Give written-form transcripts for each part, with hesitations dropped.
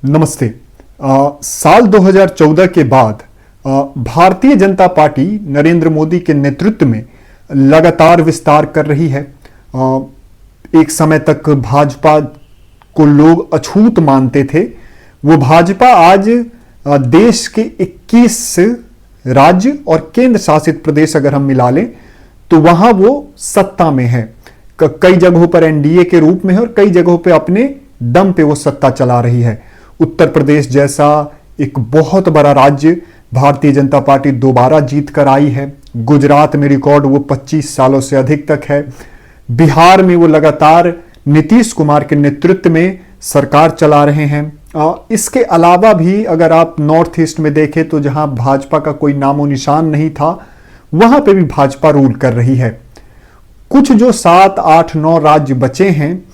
नमस्ते। साल 2014 के बाद भारतीय जनता पार्टी नरेंद्र मोदी के नेतृत्व में लगातार विस्तार कर रही है। एक समय तक भाजपा को लोग अछूत मानते थे। वो भाजपा आज देश के 21 राज्य और केंद्र शासित प्रदेश अगर हम मिला लें तो वहां वो सत्ता में है। कई जगहों पर एनडीए के रूप में है और कई जगहों पे अपने दम पे वो सत्ता चला रही है। उत्तर प्रदेश जैसा एक बहुत बड़ा राज्य भारतीय जनता पार्टी दोबारा जीत कर आई है। गुजरात में रिकॉर्ड वो 25 सालों से अधिक तक है। बिहार में वो लगातार नीतीश कुमार के नेतृत्व में सरकार चला रहे हैं। इसके अलावा भी अगर आप नॉर्थ ईस्ट में देखें तो जहां भाजपा का कोई नामो निशान नहीं था वहां पे भी भाजपा रूल कर रही है। कुछ जो 7, 8, 9 राज्य बचे हैं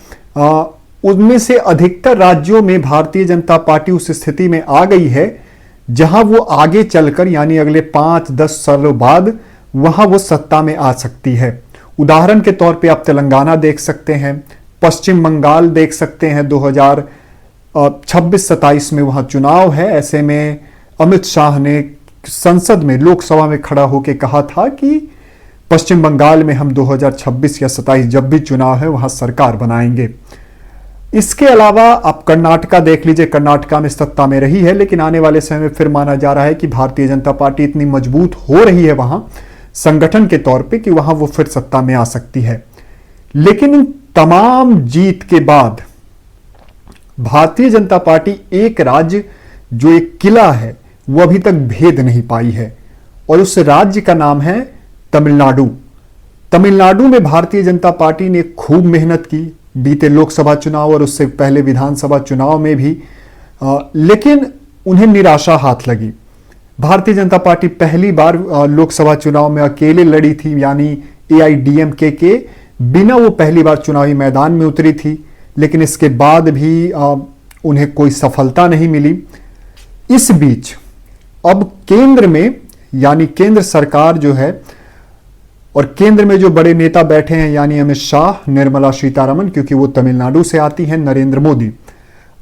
उनमें से अधिकतर राज्यों में भारतीय जनता पार्टी उस स्थिति में आ गई है जहां वो आगे चलकर यानी अगले 5-10 सालों बाद वहां वो सत्ता में आ सकती है। उदाहरण के तौर पे आप तेलंगाना देख सकते हैं, पश्चिम बंगाल देख सकते हैं। 2026-27 में वहां चुनाव है। ऐसे में अमित शाह ने संसद में लोकसभा में खड़ा होकर कहा था कि पश्चिम बंगाल में हम 2026 या 27 जब भी चुनाव है वहां सरकार बनाएंगे। इसके अलावा आप कर्नाटका देख लीजिए। कर्नाटका में सत्ता में रही है लेकिन आने वाले समय में फिर माना जा रहा है कि भारतीय जनता पार्टी इतनी मजबूत हो रही है वहां संगठन के तौर पे कि वहां वो फिर सत्ता में आ सकती है। लेकिन इन तमाम जीत के बाद भारतीय जनता पार्टी एक राज्य जो एक किला है वो अभी तक भेद नहीं पाई है और उस राज्य का नाम है तमिलनाडु। तमिलनाडु में भारतीय जनता पार्टी ने खूब मेहनत की बीते लोकसभा चुनाव और उससे पहले विधानसभा चुनाव में भी, लेकिन उन्हें निराशा हाथ लगी। भारतीय जनता पार्टी पहली बार लोकसभा चुनाव में अकेले लड़ी थी, यानी एआईडीएमके के बिना वो पहली बार चुनावी मैदान में उतरी थी, लेकिन इसके बाद भी उन्हें कोई सफलता नहीं मिली। इस बीच अब केंद्र में यानी केंद्र सरकार जो है और केंद्र में जो बड़े नेता बैठे हैं यानी अमित शाह, निर्मला सीतारमण क्योंकि वो तमिलनाडु से आती हैं, नरेंद्र मोदी,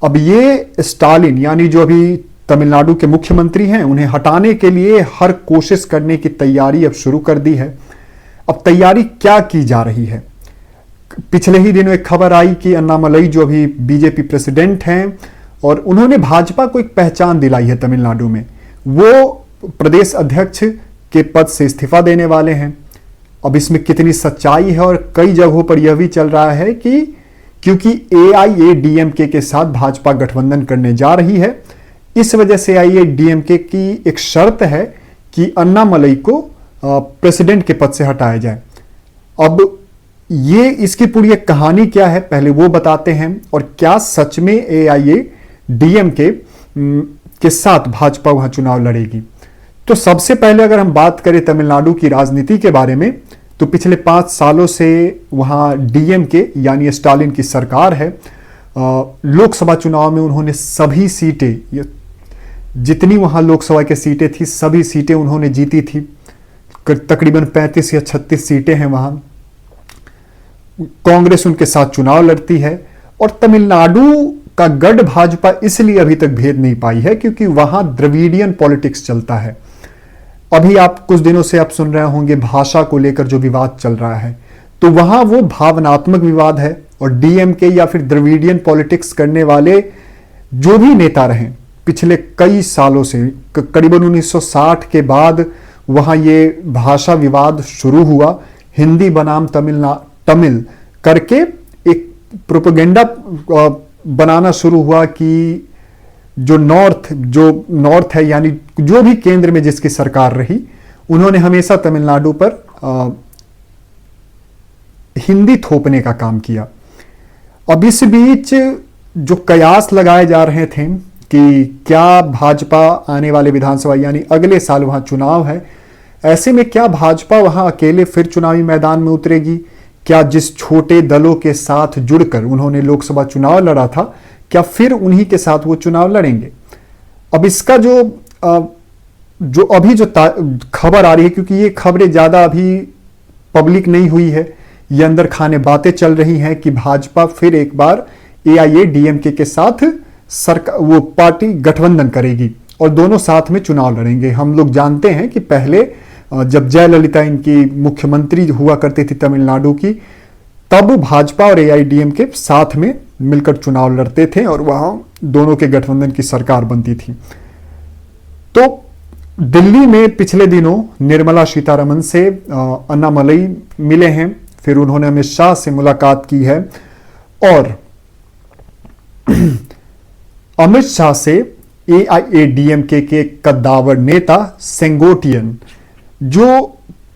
अब ये स्टालिन यानी जो अभी तमिलनाडु के मुख्यमंत्री हैं उन्हें हटाने के लिए हर कोशिश करने की तैयारी अब शुरू कर दी है। अब तैयारी क्या की जा रही है? पिछले ही दिनों एक खबर आई कि अन्नामलई जो अभी बीजेपी प्रेसिडेंट हैं और उन्होंने भाजपा को एक पहचान दिलाई है तमिलनाडु में, वो प्रदेश अध्यक्ष के पद से इस्तीफा देने वाले हैं। अब इसमें कितनी सच्चाई है और कई जगहों पर यह भी चल रहा है कि क्योंकि एआईएडीएमके के साथ भाजपा गठबंधन करने जा रही है इस वजह से एआईएडीएमके की एक शर्त है कि अन्नामलई को प्रेसिडेंट के पद से हटाया जाए। अब ये इसकी पूरी एक कहानी क्या है पहले वो बताते हैं और क्या सच में एआईएडीएमके के साथ भाजपा वहां चुनाव लड़ेगी। तो सबसे पहले अगर हम बात करें तमिलनाडु की राजनीति के बारे में तो पिछले 5 सालों से वहां डीएमके यानी स्टालिन की सरकार है। लोकसभा चुनाव में उन्होंने सभी सीटें, जितनी वहां लोकसभा की सीटें थी सभी सीटें उन्होंने जीती थी। तकरीबन 35 या 36 सीटें हैं वहां। कांग्रेस उनके साथ चुनाव लड़ती है और तमिलनाडु का गढ़ भाजपा इसलिए अभी तक भेद नहीं पाई है क्योंकि वहां द्रविडियन पॉलिटिक्स चलता है। अभी आप कुछ दिनों से आप सुन रहे होंगे भाषा को लेकर जो विवाद चल रहा है, तो वहां वो भावनात्मक विवाद है और डीएमके या फिर द्रविडियन पॉलिटिक्स करने वाले जो भी नेता रहे पिछले कई सालों से, करीबन 1960 के बाद वहां ये भाषा विवाद शुरू हुआ। हिंदी बनाम तमिल करके एक प्रोपेगेंडा बनाना शुरू हुआ कि जो नॉर्थ है यानी जो भी केंद्र में जिसकी सरकार रही उन्होंने हमेशा तमिलनाडु पर हिंदी थोपने का काम किया। अब इस बीच जो कयास लगाए जा रहे थे कि क्या भाजपा आने वाले विधानसभा यानी अगले साल वहां चुनाव है, ऐसे में क्या भाजपा वहां अकेले फिर चुनावी मैदान में उतरेगी? क्या जिस छोटे दलों के साथ जुड़कर उन्होंने लोकसभा चुनाव लड़ा था क्या फिर उन्हीं के साथ वो चुनाव लड़ेंगे? अब इसका जो अभी जो खबर आ रही है, क्योंकि ये खबरें ज्यादा अभी पब्लिक नहीं हुई है, ये अंदर खाने बातें चल रही हैं कि भाजपा फिर एक बार एआईएडीएमके के साथ सरकार वो पार्टी गठबंधन करेगी और दोनों साथ में चुनाव लड़ेंगे। हम लोग जानते हैं कि पहले जब जयललिता इनकी मुख्यमंत्री हुआ करती थी तमिलनाडु की, तब भाजपा और एआईएडीएमके साथ में मिलकर चुनाव लड़ते थे और वहां दोनों के गठबंधन की सरकार बनती थी। तो दिल्ली में पिछले दिनों निर्मला सीतारमण से अन्नामलई मिले हैं, फिर उन्होंने अमित शाह से मुलाकात की है और अमित शाह से एआईएडीएमके के कद्दावर नेता सेंगोटियन, जो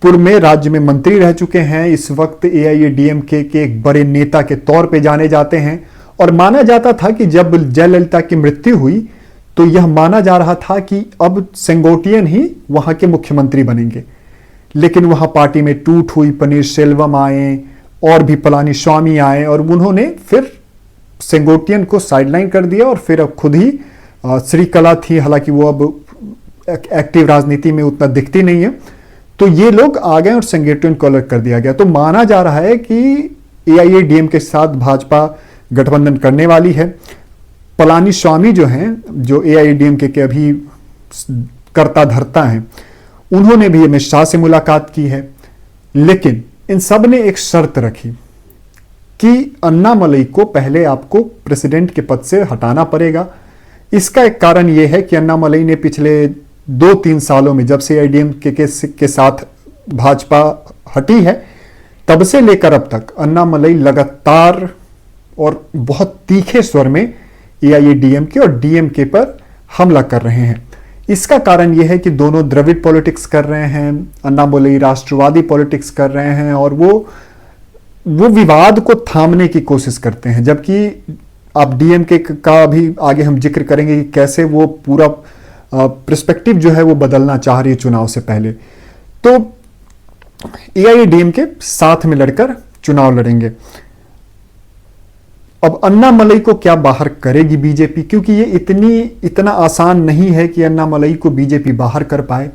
पूर्व में राज्य में मंत्री रह चुके हैं, इस वक्त एआईएडीएमके के एक बड़े नेता के तौर पे जाने जाते हैं। और माना जाता था कि जब जयललिता की मृत्यु हुई तो यह माना जा रहा था कि अब सेंगोटियन ही वहां के मुख्यमंत्री बनेंगे, लेकिन वहां पार्टी में टूट हुई, पनीर सेल्वम आए और भी पलानीस्वामी आए और उन्होंने फिर सेंगोटियन को साइडलाइन कर दिया और फिर अब खुद ही श्रीकला थी, हालांकि वो अब एक्टिव राजनीति में उतना दिखती नहीं है, तो ये लोग आ गए और सेंगोटियन को अलग कर दिया गया। तो माना जा रहा है कि एआईएडीएम के साथ भाजपा गठबंधन करने वाली है। पलानीस्वामी जो हैं, जो एआईएडीएमके के अभी कर्ता धर्ता हैं, उन्होंने भी अमित शाह से मुलाकात की है, लेकिन इन सब ने एक शर्त रखी कि अन्नामलई को पहले आपको प्रेसिडेंट के पद से हटाना पड़ेगा। इसका एक कारण यह है कि अन्नामलई ने पिछले 2-3 सालों में, जब से एआईएडीएमके के साथ भाजपा हटी है, तब से लेकर अब तक अन्नामलई लगातार और बहुत तीखे स्वर में एआईएडीएमके और डीएमके पर हमला कर रहे हैं। इसका कारण यह है कि दोनों द्रविड़ पॉलिटिक्स कर रहे हैं, अन्नामलई राष्ट्रवादी पॉलिटिक्स कर रहे हैं और वो विवाद को थामने की कोशिश करते हैं, जबकि आप डीएमके का भी आगे हम जिक्र करेंगे कि कैसे वो पूरा पर्सपेक्टिव जो है वो बदलना चाह रही है चुनाव से पहले। तो एआईएडीएमके साथ में लड़कर चुनाव लड़ेंगे। अब अन्नामलई को क्या बाहर करेगी बीजेपी, क्योंकि ये इतना आसान नहीं है कि अन्नामलई को बीजेपी बाहर कर पाए,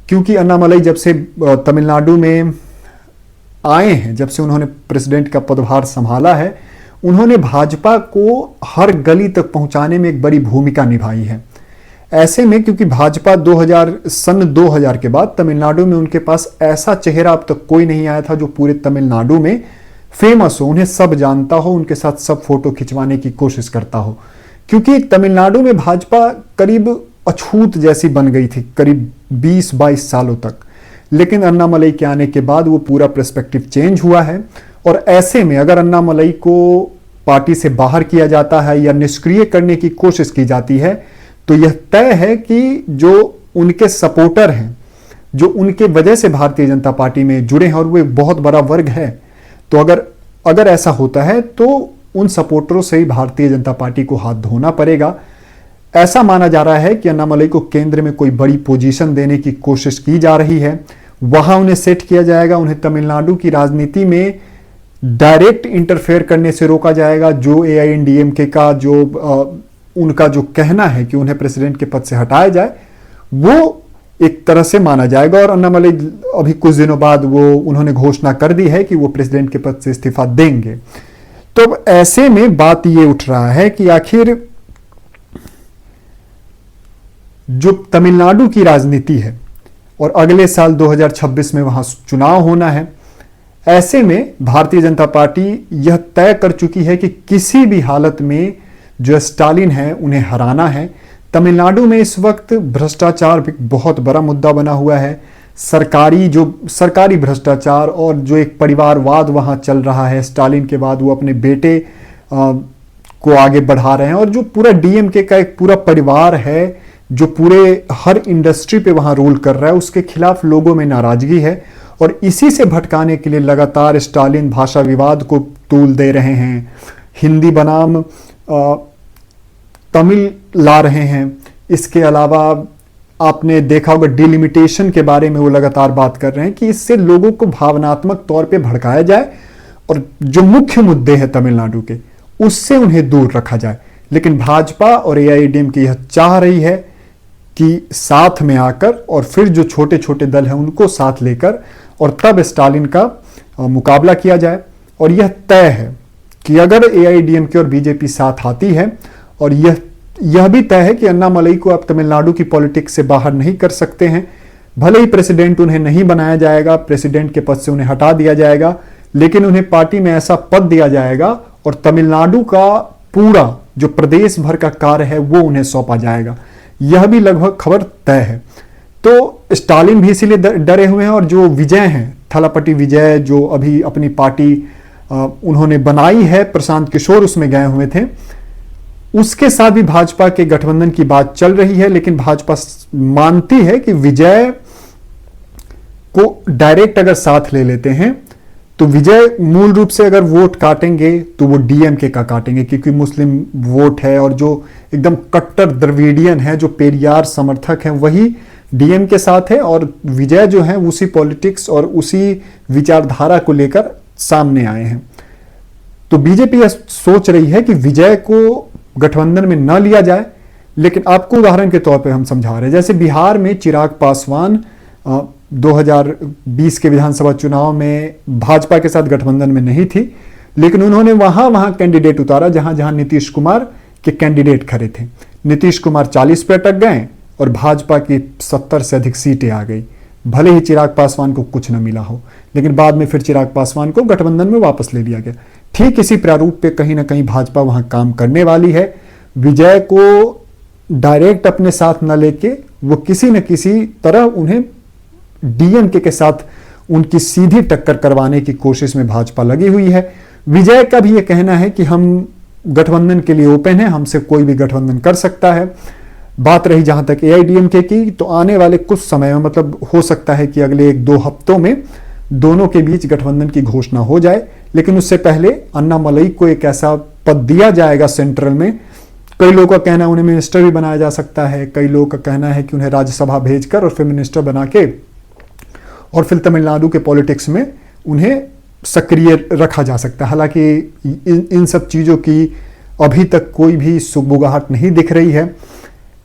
क्योंकि अन्नामलई जब से तमिलनाडु में आए हैं, जब से उन्होंने प्रेसिडेंट का पदभार संभाला है, उन्होंने भाजपा को हर गली तक पहुंचाने में एक बड़ी भूमिका निभाई है। ऐसे में क्योंकि भाजपा सन 2000 के बाद तमिलनाडु में उनके पास ऐसा चेहरा अब तक कोई नहीं आया था जो पूरे तमिलनाडु में फेमस हो, उन्हें सब जानता हो, उनके साथ सब फोटो खिंचवाने की कोशिश करता हो, क्योंकि तमिलनाडु में भाजपा करीब अछूत जैसी बन गई थी करीब 20-22 सालों तक। लेकिन अन्नामलई के आने के बाद वो पूरा पर्सपेक्टिव चेंज हुआ है और ऐसे में अगर अन्नामलई को पार्टी से बाहर किया जाता है या निष्क्रिय करने की कोशिश की जाती है, तो यह तय है कि जो उनके सपोर्टर हैं, जो उनके वजह से भारतीय जनता पार्टी में जुड़े हैं और वो एक बहुत बड़ा वर्ग है, तो अगर ऐसा होता है तो उन सपोर्टरों से ही भारतीय जनता पार्टी को हाथ धोना पड़ेगा। ऐसा माना जा रहा है कि अन्नामलई को केंद्र में कोई बड़ी पोजीशन देने की कोशिश की जा रही है, वहां उन्हें सेट किया जाएगा, उन्हें तमिलनाडु की राजनीति में डायरेक्ट इंटरफेयर करने से रोका जाएगा। जो एआईएडीएमके का उनका जो कहना है कि उन्हें प्रेसिडेंट के पद से हटाया जाए, वो एक तरह से माना जाएगा। और अन्नामलई अभी कुछ दिनों बाद उन्होंने घोषणा कर दी है कि वो प्रेसिडेंट के पद से इस्तीफा देंगे। तो ऐसे में बात ये उठ रहा है कि आखिर जो तमिलनाडु की राजनीति है और अगले साल 2026 में वहां चुनाव होना है, ऐसे में भारतीय जनता पार्टी यह तय कर चुकी है कि किसी भी हालत में जो स्टालिन है उन्हें हराना है। तमिलनाडु में इस वक्त भ्रष्टाचार भी बहुत बड़ा मुद्दा बना हुआ है। सरकारी भ्रष्टाचार और जो एक परिवारवाद वहां चल रहा है, स्टालिन के बाद वो अपने बेटे को आगे बढ़ा रहे हैं और जो पूरा डीएमके का एक पूरा परिवार है जो पूरे हर इंडस्ट्री पे वहां रूल कर रहा है, उसके खिलाफ लोगों में नाराजगी है और इसी से भटकाने के लिए लगातार स्टालिन भाषा विवाद को तूल दे रहे हैं, हिंदी बनाम तमिल ला रहे हैं। इसके अलावा आपने देखा होगा डिलिमिटेशन के बारे में वो लगातार बात कर रहे हैं कि इससे लोगों को भावनात्मक तौर पे भड़काया जाए और जो मुख्य मुद्दे हैं तमिलनाडु के उससे उन्हें दूर रखा जाए। लेकिन भाजपा और एआईएडीएमके यह चाह रही है कि साथ में आकर और फिर जो छोटे छोटे दल हैं उनको साथ लेकर और तब स्टालिन का मुकाबला किया जाए। और यह तय है कि अगर एआईएडीएमके और बीजेपी साथ आती है और यह भी तय है कि अन्नामलई को अब तमिलनाडु की पॉलिटिक्स से बाहर नहीं कर सकते हैं। भले ही प्रेसिडेंट उन्हें नहीं बनाया जाएगा, प्रेसिडेंट के पद से उन्हें हटा दिया जाएगा, लेकिन उन्हें पार्टी में ऐसा पद दिया जाएगा और तमिलनाडु का पूरा जो प्रदेश भर का कार्य है वो उन्हें सौंपा जाएगा। यह भी लगभग खबर तय है। तो स्टालिन भी इसीलिए डरे हुए हैं, और जो विजय हैं, थलापति विजय, जो अभी अपनी पार्टी उन्होंने बनाई है, प्रशांत किशोर उसमें गए हुए थे, उसके साथ भी भाजपा के गठबंधन की बात चल रही है। लेकिन भाजपा मानती है कि विजय को डायरेक्ट अगर साथ ले लेते हैं तो विजय मूल रूप से अगर वोट काटेंगे तो वो डीएमके का काटेंगे, क्योंकि मुस्लिम वोट है और जो एकदम कट्टर द्रविडियन है, जो पेरियार समर्थक हैं, वही डीएम के साथ है। और विजय जो है उसी पॉलिटिक्स और उसी विचारधारा को लेकर सामने आए हैं। तो बीजेपी यह सोच रही है कि विजय को गठबंधन में न लिया जाए। लेकिन आपको उदाहरण के तौर पे हम समझा रहे हैं, जैसे बिहार में चिराग पासवान 2020 के विधानसभा चुनाव में भाजपा के साथ गठबंधन में नहीं थी, लेकिन उन्होंने वहां कैंडिडेट उतारा जहां जहां नीतीश कुमार के कैंडिडेट खड़े थे। नीतीश कुमार 40 पे अटक गए और भाजपा की 70 से अधिक सीटें आ गई। भले ही चिराग पासवान को कुछ न मिला हो, लेकिन बाद में फिर चिराग पासवान को गठबंधन में वापस ले लिया गया। ठीक इसी प्रारूप पे कहीं ना कहीं भाजपा वहां काम करने वाली है। विजय को डायरेक्ट अपने साथ न लेके वो किसी न किसी तरह उन्हें डीएमके के साथ उनकी सीधी टक्कर करवाने की कोशिश में भाजपा लगी हुई है। विजय का भी ये कहना है कि हम गठबंधन के लिए ओपन है, हमसे कोई भी गठबंधन कर सकता है। बात रही जहां तक एआईडीएमके की, तो आने वाले कुछ समय में, मतलब हो सकता है कि अगले 1-2 हफ्तों में दोनों के बीच गठबंधन की घोषणा हो जाए। लेकिन उससे पहले अन्नामलई को एक ऐसा पद दिया जाएगा सेंट्रल में। कई लोगों का कहना है उन्हें मिनिस्टर भी बनाया जा सकता है, कई लोगों का कहना है कि उन्हें राज्यसभा भेजकर और फिर मिनिस्टर बना के और फिर तमिलनाडु के पॉलिटिक्स में उन्हें सक्रिय रखा जा सकता है। हालांकि इन सब चीज़ों की अभी तक कोई भी सुगबुगाहट नहीं दिख रही है।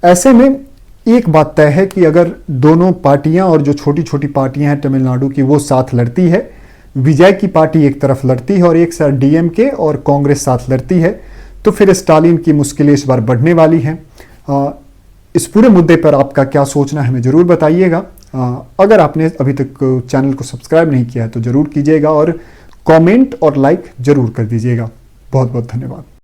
ऐसे में एक बात तय है कि अगर दोनों पार्टियां और जो छोटी छोटी पार्टियां हैं तमिलनाडु की वो साथ लड़ती है, विजय की पार्टी एक तरफ लड़ती है और एक साथ डीएमके और कांग्रेस साथ लड़ती है, तो फिर स्टालिन की मुश्किलें इस बार बढ़ने वाली हैं। इस पूरे मुद्दे पर आपका क्या सोचना है हमें ज़रूर बताइएगा। अगर आपने अभी तक चैनल को सब्सक्राइब नहीं किया है तो ज़रूर कीजिएगा और कमेंट और लाइक ज़रूर कर दीजिएगा। बहुत बहुत धन्यवाद।